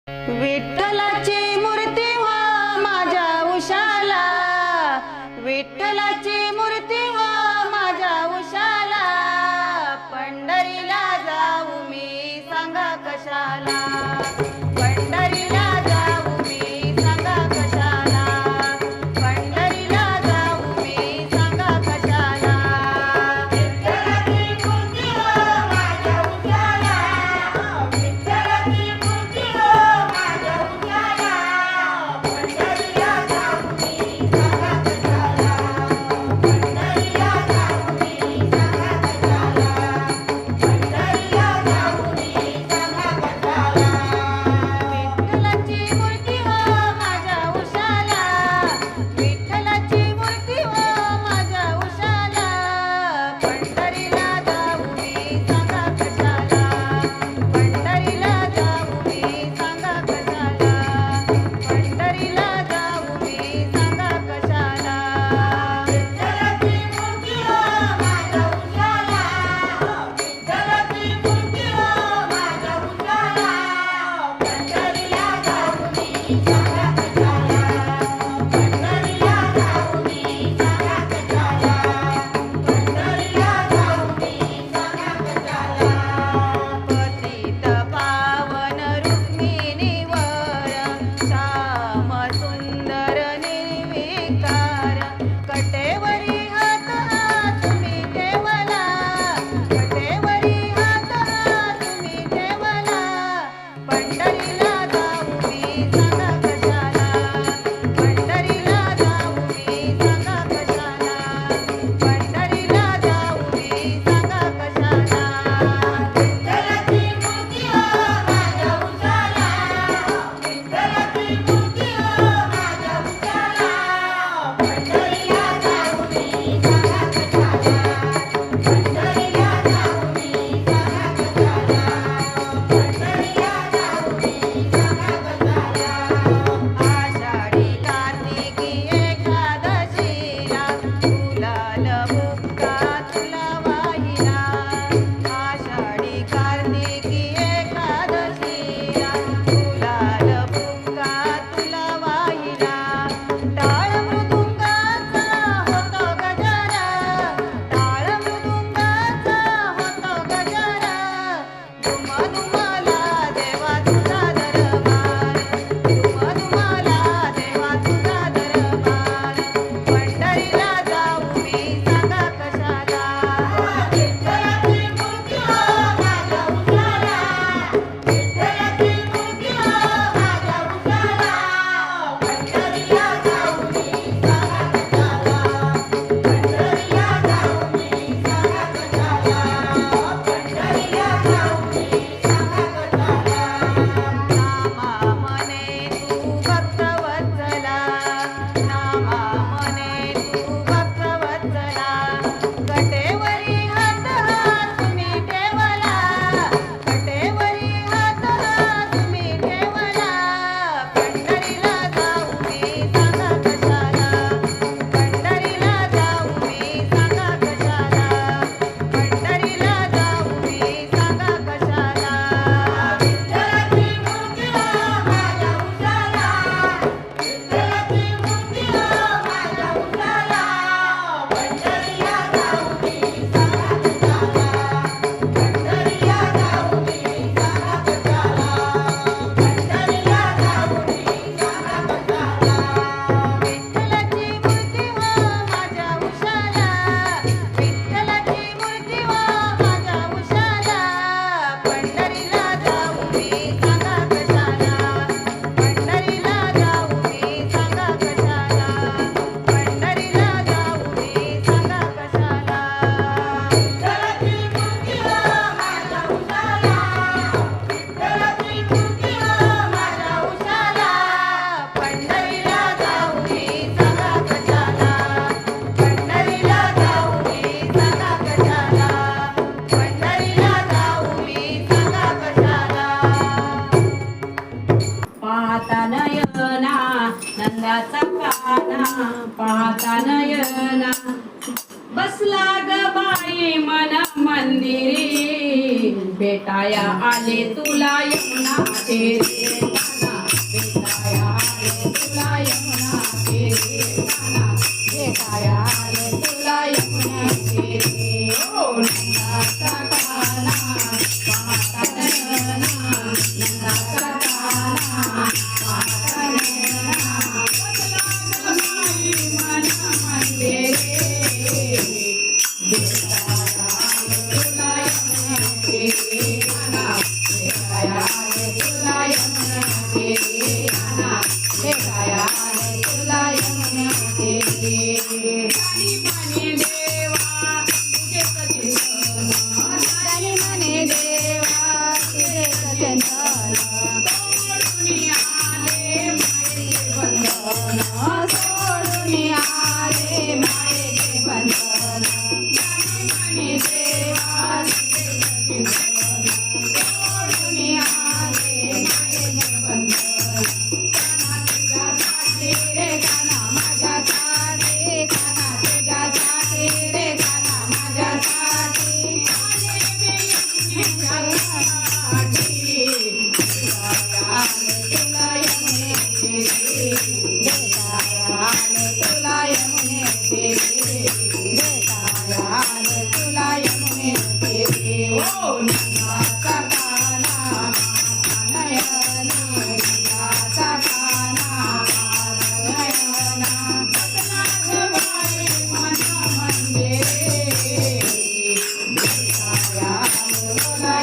विठ्ठलाची मूर्ती हो माझ्या उशाला, विठ्ठलाची मूर्ती हो माझ्या उशाला, पंढरीला जाऊ मी सांगा कशाला, पंढरीला जाऊ मी सांगा कशाला, पंढरीला जाऊ मी सांगा कशाला. विठ्ठलाची मूर्ती हो माझ्या उशाला, विठ्ठलाची मूर्ती हो माझ्या उशाला, पंढरीला जाऊ मी सांगा कशाला, पंढरीला जाऊ मी सांगा कशाला, पंढरीला जाऊ मी सांगा कशाला. विठ्ठलाची मूर्ती हो माझ्या उशाला, विठ्ठलाची मूर्ती हो माझ्या उशाला, पंढरीला जाऊ मी सांगा कशाला, पंढरीला जाऊ मी सांगा कशाला, पंढरीला जाऊ मी सांगा कशाला. विठ्ठलाची मूर्ती हो माझ्या उशाला, विठ्ठलाची मूर्ती हो माझ्या उशाला, पंढरीला जाऊ मी सांगा कशाला, पंढरीला जाऊ मी सांगा कशाला, पंढरीला जाऊ मी सांगा कशाला. पतित पावन रुक्मिणीवर श्याम सुंदर निर्विकार, कटेवरी हात तुम्ही ठेवला, कटेवरी हात तुम्ही ठेवला, पंढरीला जाऊ मी सांगा कशाला, पंढरीला जाऊ मी सांगा कशाला, पंढरीला जाऊ मी सांगा कशाला. विठ्ठलाची मूर्ती हो माझ्या उशाला, विठ्ठलाची मूर्ती हो माझ्या उशाला, पंढरीला जाऊ मी सांगा कशाला, पंढरीला जाऊ मी सांगा कशाला, पंढरीला जाऊ मी सांगा कशाला. आषाढी कार्तिकी एकादशीला गुलाल बुक्का तुला वाहिला, आषाढी कार्तिकी एकादशीला गुलाल बुक्का तुला वाहिला, टाळ मृदुंगाचा होतो गजरा, टाळ मृदुंगाचा होतो गजरा, दुमदुमाला देवा तुझा दरबार, दुमदुमाला देवा तुझा दरबार, पंढरीला जाऊ मी सांगा कशाला. विठ्ठलाची मूर्ती हो माझ्या उशाला, विठ्ठलाची मूर्ती हो माझ्या उशाला, पंढरीला जाऊ मी सांगा कशाला, पंढरीला जाऊ मी सांगा कशाला, पंढरीला जाऊ मी सांगा कशाला. नामा मने तू भक्तवत्सला, नामा मने तू भक्तवत्सला, कटेवरी हात तुम्ही ठेवला, कटेवरी हात तुम्ही ठेवला, पंढरीला जाऊ मी सांगा कशाला, पंढरीला जाऊ मी सांगा कशाला, पंढरीला जाऊ मी सांगा कशाला. विठ्ठलाची मूर्ती हो माझ्या उशाला, विठ्ठलाची मूर्ती हो माझ्या उशाला, पंढरीला जाऊ मी सांगा कशाला, पंढरीला जाऊ मी सांगा कशाला, पंढरीला जाऊ मी सांगा कशाला. विठ्ठलाची मूर्ती हो माझ्या उशाला, विठ्ठलाची मूर्ती हो माझ्या उशाला, पंढरीला जाऊ मी सांगा कशाला, पंढरीला जाऊ मी सांगा कशाला, पंढरीला जाऊ मी सांगा कशाला. विठ्ठलाची मूर्ती हो माझ्या उशाला, विठ्ठलाची मूर्ती हो माझ्या उशाला, पंढरीला जाऊ मी सांगा कशाला, पंढरीला जाऊ मी सांगा कशाला, पंढरीला जाऊ मी सांगा कशाला. पाहता नयना नंदाचा काना, पाहता नयना बसला ग बाई मन मंदिरी, भेटाया आले तुला यमुना तेरे. नंदाचा काना पाहता नयना नंदाचा काना पाहता नयना बसला ग बाई मन मंदिरे तुला यमुने काना तुला यमुने काना तुला यमुने आणि म्हणे देवा तुझे चिंतन आणि म्हणे देवा तुझे चिंतन तोडून आले मायेचे बंधन सोडून आले मायेचे बंधन म्हणे देवा तुझे चिंतन तोडून आले मायेचे बंधन रे काना माझ्यासाठी काना तुझ्यासाठी रे काना माझ्यासाठी तुला यमुने तुला यमुने तुला यमुने ओ नंदाचा काना नयन नंदाचा काना नयना बाई मन मंदिरे तुला